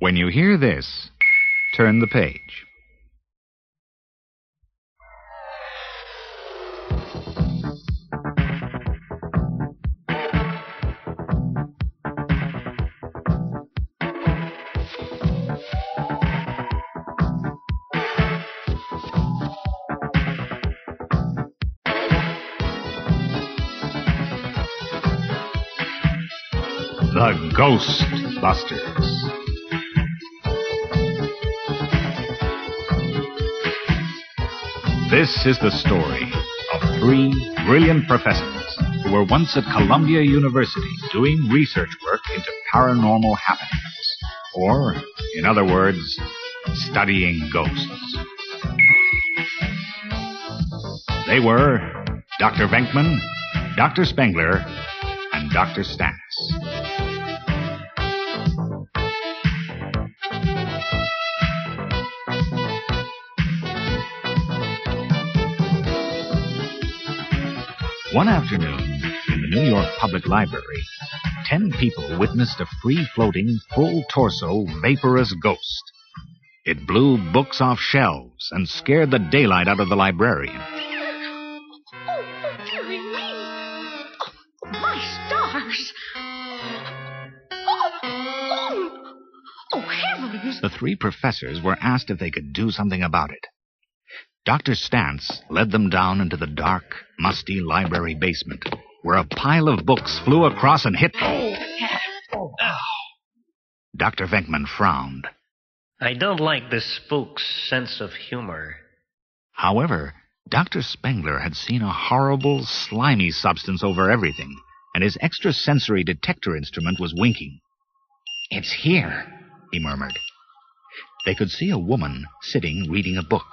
When you hear this, turn the page. The Ghostbusters. This is the story of three brilliant professors who were once at Columbia University doing research work into paranormal happenings. Or, in other words, studying ghosts. They were Dr. Venkman, Dr. Spengler, and Dr. Stantz. One afternoon, in the New York Public Library, 10 people witnessed a free-floating, full-torso, vaporous ghost. It blew books off shelves and scared the daylight out of the librarian. Oh, dearie me! Oh, my stars! Oh, heavens! The three professors were asked if they could do something about it. Dr. Stantz led them down into the dark, musty library basement, where a pile of books flew across and hit them. Dr. Venkman frowned. I don't like this spook's sense of humor. However, Dr. Spengler had seen a horrible, slimy substance over everything, and his extrasensory detector instrument was winking. "It's here," he murmured. They could see a woman sitting reading a book.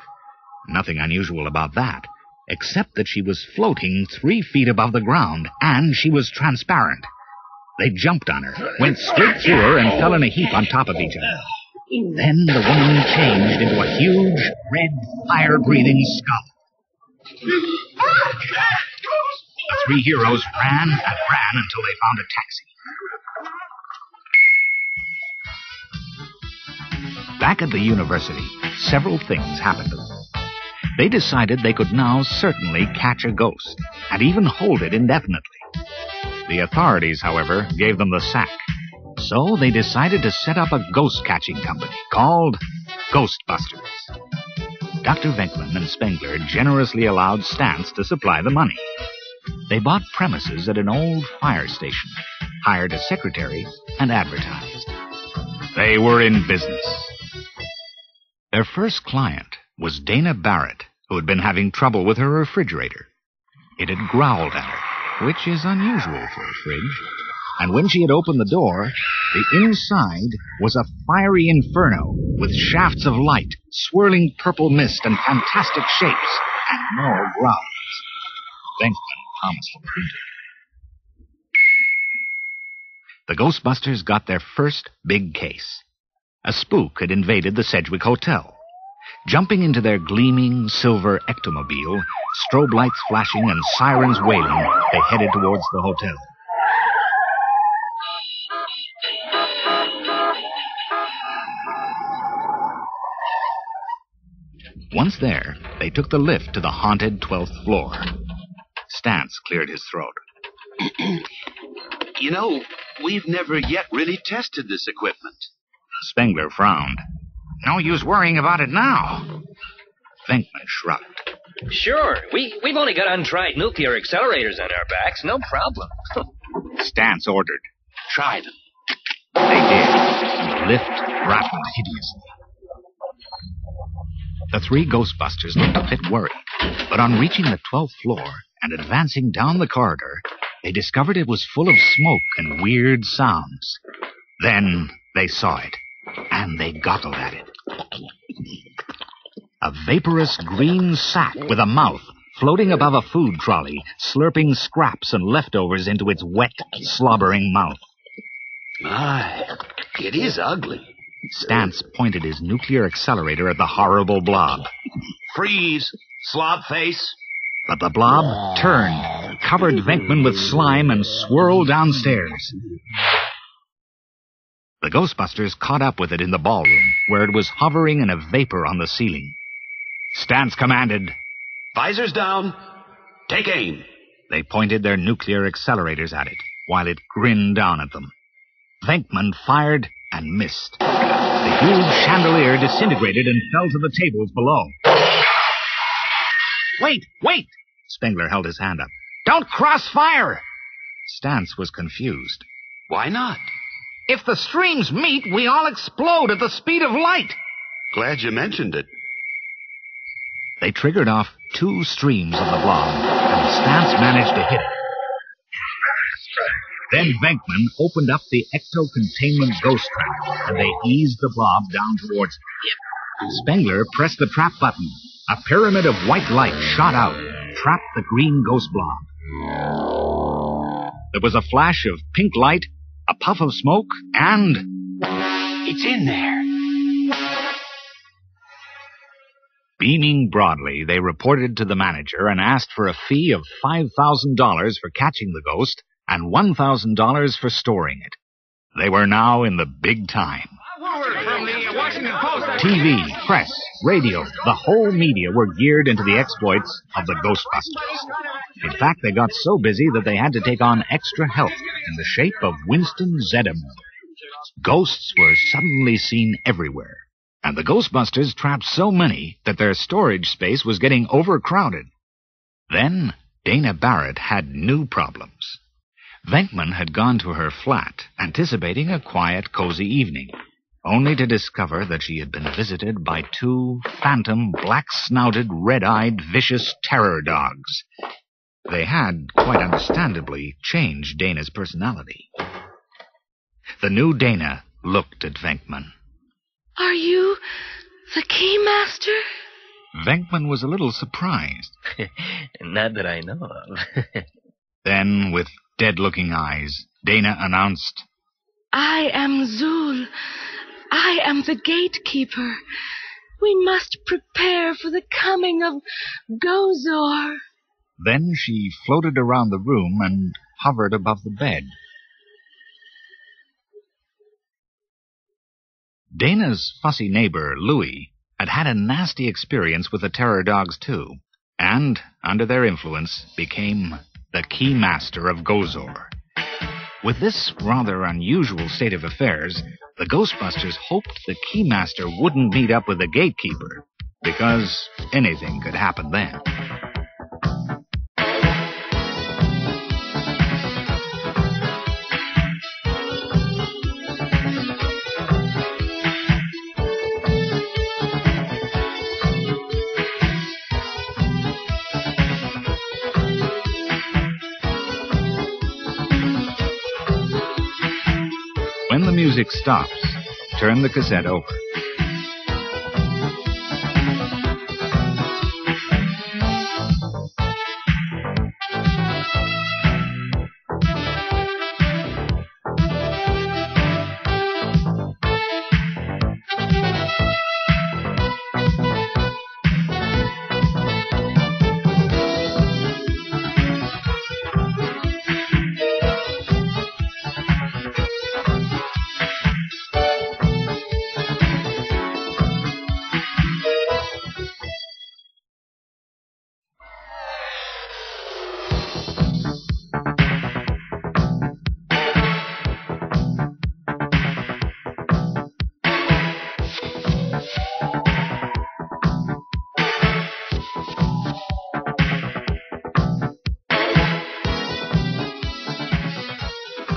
Nothing unusual about that, except that she was floating 3 feet above the ground, and she was transparent. They jumped on her, went straight through her, and fell in a heap on top of each other. Then the woman changed into a huge, red, fire-breathing skull. The three heroes ran and ran until they found a taxi. Back at the university, several things happened to them. They decided they could now certainly catch a ghost, and even hold it indefinitely. The authorities, however, gave them the sack. So they decided to set up a ghost-catching company called Ghostbusters. Dr. Venkman and Spengler generously allowed Stantz to supply the money. They bought premises at an old fire station, hired a secretary, and advertised. They were in business. Their first client was Dana Barrett, who had been having trouble with her refrigerator. It had growled at her, which is unusual for a fridge, and when she had opened the door, the inside was a fiery inferno with shafts of light, swirling purple mist, and fantastic shapes, and more growls. Venkman promised to print it. The Ghostbusters got their first big case. A spook had invaded the Sedgwick Hotel. Jumping into their gleaming silver ectomobile, strobe lights flashing and sirens wailing, they headed towards the hotel. Once there, they took the lift to the haunted 12th floor. Stantz cleared his throat. You know, we've never yet really tested this equipment. Spengler frowned. No use worrying about it now. Venkman shrugged. Sure, we've only got untried nuclear accelerators on our backs, no problem. Stantz ordered. Try them. They did, and the lift rattled hideously. The three Ghostbusters looked a bit worried, but on reaching the 12th floor and advancing down the corridor, they discovered it was full of smoke and weird sounds. Then they saw it, and they goggled at it. A vaporous green sack with a mouth floating above a food trolley, slurping scraps and leftovers into its wet, slobbering mouth. My, it is ugly. Stantz pointed his nuclear accelerator at the horrible blob. Freeze, slob face. But the blob turned, covered Venkman with slime, and swirled downstairs. The Ghostbusters caught up with it in the ballroom, where it was hovering in a vapor on the ceiling. Stance commanded. Visors down. Take aim. They pointed their nuclear accelerators at it, while it grinned down at them. Venkman fired and missed. The huge chandelier disintegrated and fell to the tables below. Wait! Spengler held his hand up. Don't cross fire! Stance was confused. Why not? If the streams meet, we all explode at the speed of light. Glad you mentioned it. They triggered off 2 streams of the blob, and Stance managed to hit it. Then Venkman opened up the ecto-containment ghost trap, and they eased the blob down towards it. Spengler pressed the trap button. A pyramid of white light shot out, trapped the green ghost blob. There was a flash of pink light, a puff of smoke, and... It's in there. Beaming broadly, they reported to the manager and asked for a fee of $5,000 for catching the ghost and $1,000 for storing it. They were now in the big time. TV, press, radio, the whole media were geared into the exploits of the Ghostbusters. In fact, they got so busy that they had to take on extra help in the shape of Winston Zeddam. Ghosts were suddenly seen everywhere, and the Ghostbusters trapped so many that their storage space was getting overcrowded. Then Dana Barrett had new problems. Venkman had gone to her flat, anticipating a quiet, cozy evening, only to discover that she had been visited by 2 phantom, black-snouted, red-eyed, vicious terror dogs. They had, quite understandably, changed Dana's personality. The new Dana looked at Venkman. Are you the Keymaster? Venkman was a little surprised. Not that I know of. Then, with dead-looking eyes, Dana announced, I am Zul. I am the gatekeeper. We must prepare for the coming of Gozor. Then she floated around the room and hovered above the bed. Dana's fussy neighbor, Louis, had had a nasty experience with the terror dogs, too, and, under their influence, became the Keymaster of Gozor. With this rather unusual state of affairs, the Ghostbusters hoped the Keymaster wouldn't meet up with the gatekeeper, because anything could happen then. When the music stops, turn the cassette over.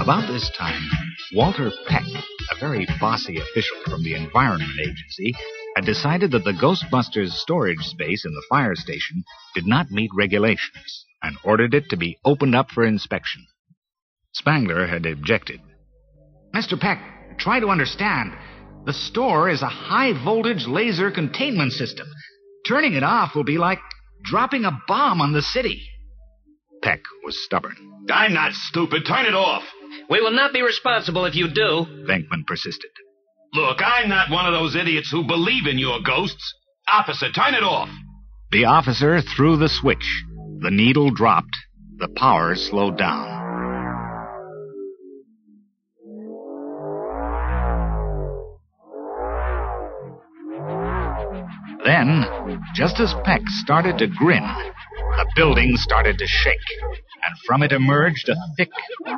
About this time, Walter Peck, a very bossy official from the Environment Agency, had decided that the Ghostbusters' storage space in the fire station did not meet regulations and ordered it to be opened up for inspection. Spangler had objected. Mr. Peck, try to understand. The store is a high-voltage laser containment system. Turning it off will be like dropping a bomb on the city. Peck was stubborn. I'm not stupid. Turn it off. We will not be responsible if you do. Venkman persisted. Look, I'm not one of those idiots who believe in your ghosts. Officer, turn it off. The officer threw the switch. The needle dropped. The power slowed down. Just as Peck started to grin, the building started to shake, and from it emerged a thick,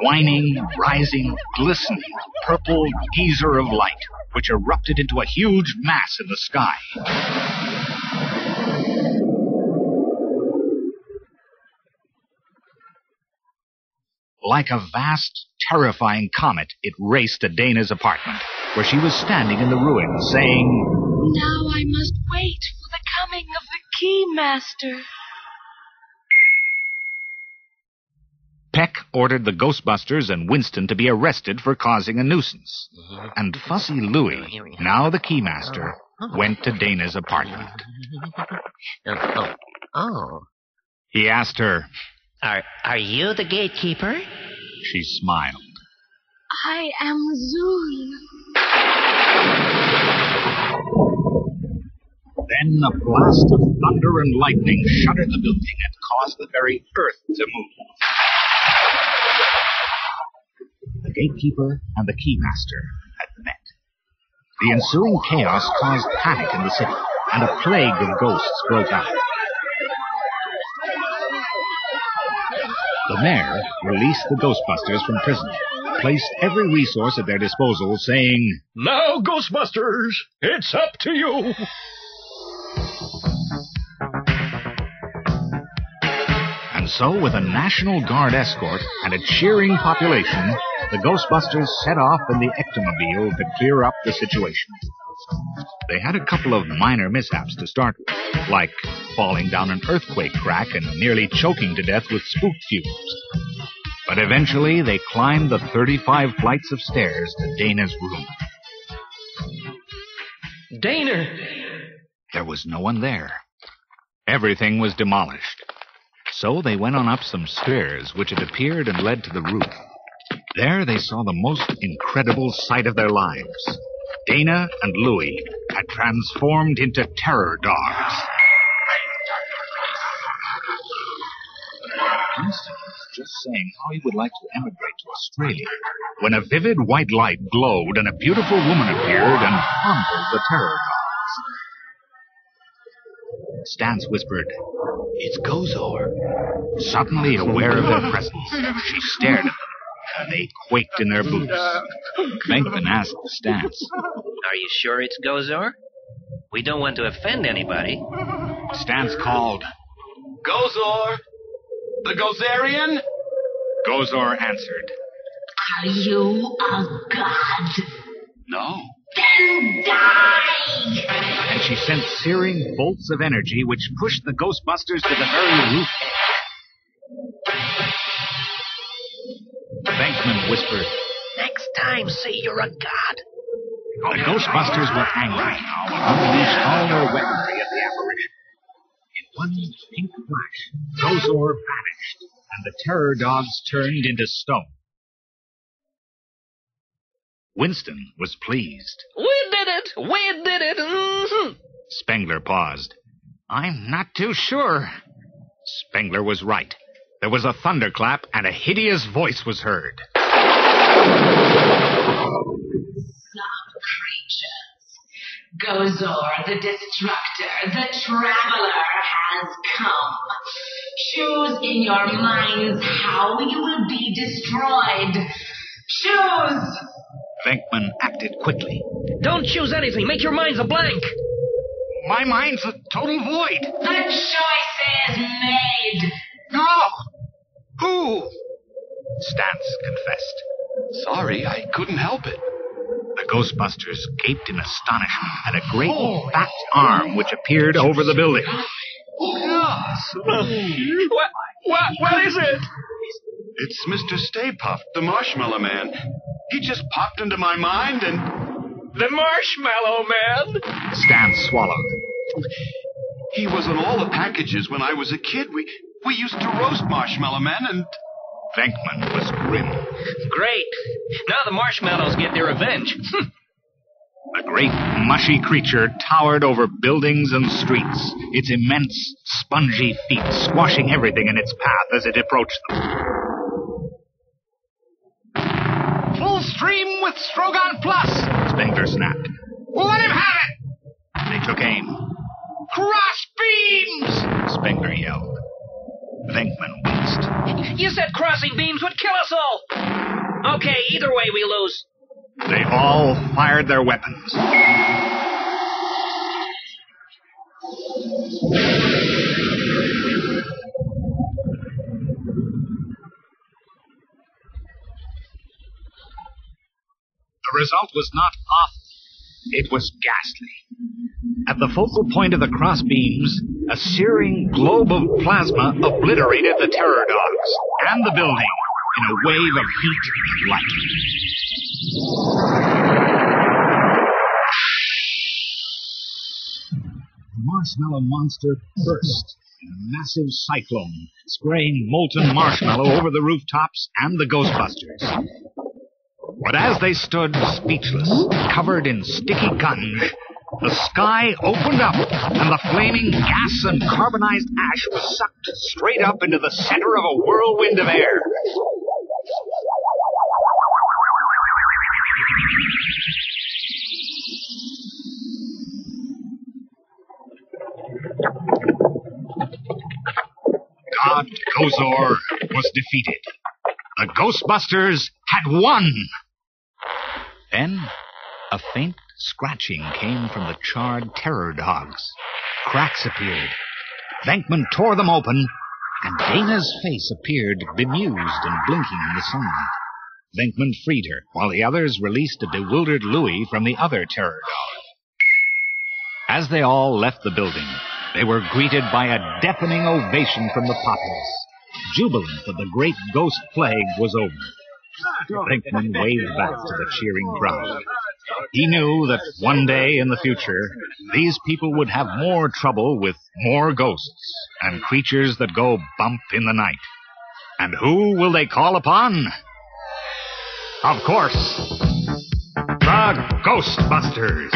whining, rising, glistening, purple geyser of light, which erupted into a huge mass in the sky. Like a vast, terrifying comet, it raced to Dana's apartment, where she was standing in the ruins, saying, "Now I must wait for the coming of the Keymaster." Peck ordered the Ghostbusters and Winston to be arrested for causing a nuisance. And Fussy Louie, now the Keymaster, went to Dana's apartment. Oh. He asked her, Are you the gatekeeper? She smiled. I am Zul. Then a blast of thunder and lightning shuddered the building and caused the very earth to move. The gatekeeper and the Keymaster had met. The ensuing chaos caused panic in the city, and a plague of ghosts broke out. The mayor released the Ghostbusters from prison, placed every resource at their disposal, saying, "Now, Ghostbusters, it's up to you." And so, with a National Guard escort and a cheering population, the Ghostbusters set off in the ectomobile to clear up the situation. They had a couple of minor mishaps to start with, like falling down an earthquake crack and nearly choking to death with spook fumes. But eventually, they climbed the 35 flights of stairs to Dana's room. Dana! There was no one there. Everything was demolished. So they went on up some stairs, which it appeared and led to the roof. There they saw the most incredible sight of their lives. Dana and Louie had transformed into terror dogs. Winston was just saying how he would like to emigrate to Australia, when a vivid white light glowed and a beautiful woman appeared and fondled the terror dogs. Stance whispered, "It's Gozor." Suddenly aware of their presence, she stared at them, and they quaked in their boots. Venkman asked Stance, Are you sure it's Gozor? We don't want to offend anybody. Stance called, Gozor! The Gozerian? Gozor answered, Are you a god? No. Then die! and she sent searing bolts of energy which pushed the Ghostbusters to the very roof edge. Venkman whispered, Next time, say you're a god. the Ghostbusters were angry now and unleashed all their weaponry at the apparition. In one pink flash, Gozor vanished, and the terror dogs turned into stone. Winston was pleased. We did it! We did it! Mm-hmm. Spengler paused. I'm not too sure. Spengler was right. There was a thunderclap, and a hideous voice was heard. Some creatures. Gozor, the Destructor, the Traveler has come. Choose in your minds how you will be destroyed. Choose! Venkman acted quickly. Don't choose anything. Make your minds a blank. My mind's a total void. The choice is made. No! Who? Stance confessed. Sorry, I couldn't help it. The Ghostbusters gaped in astonishment at a great fat arm which appeared over the building. What is it? It's Mr. Stay Puft, the Marshmallow Man. He just popped into my mind and... The Marshmallow Man? Stance swallowed. He was on all the packages when I was a kid. We used to roast Marshmallow Men and... Venkman was grim. Great. Now the marshmallows get their revenge. The great, mushy creature towered over buildings and streets, its immense, spongy feet squashing everything in its path as it approached them. Full stream with Strogon Plus, Spengler snapped. Let him have it! They took aim. Cross beams! Spengler yelled. Venkman winced. You said crossing beams would kill us all! Okay, either way we lose. They all fired their weapons. The result was not awful. It was ghastly. At the focal point of the cross beams, a searing globe of plasma obliterated the terror dogs and the building in a wave of heat and light. The marshmallow monster burst in a massive cyclone, spraying molten marshmallow over the rooftops and the Ghostbusters. But as they stood speechless, covered in sticky gunge, the sky opened up, and the flaming gas and carbonized ash was sucked straight up into the center of a whirlwind of air. God Gozor was defeated. The Ghostbusters had won! Then, a faint scratching came from the charred terror dogs. Cracks appeared. Venkman tore them open, and Dana's face appeared bemused and blinking in the sunlight. Venkman freed her, while the others released a bewildered Louie from the other terror dog. As they all left the building, they were greeted by a deafening ovation from the populace, jubilant that the great ghost plague was over. Venkman waved back to the cheering crowd. He knew that one day in the future, these people would have more trouble with more ghosts and creatures that go bump in the night. And who will they call upon? Of course, the Ghostbusters.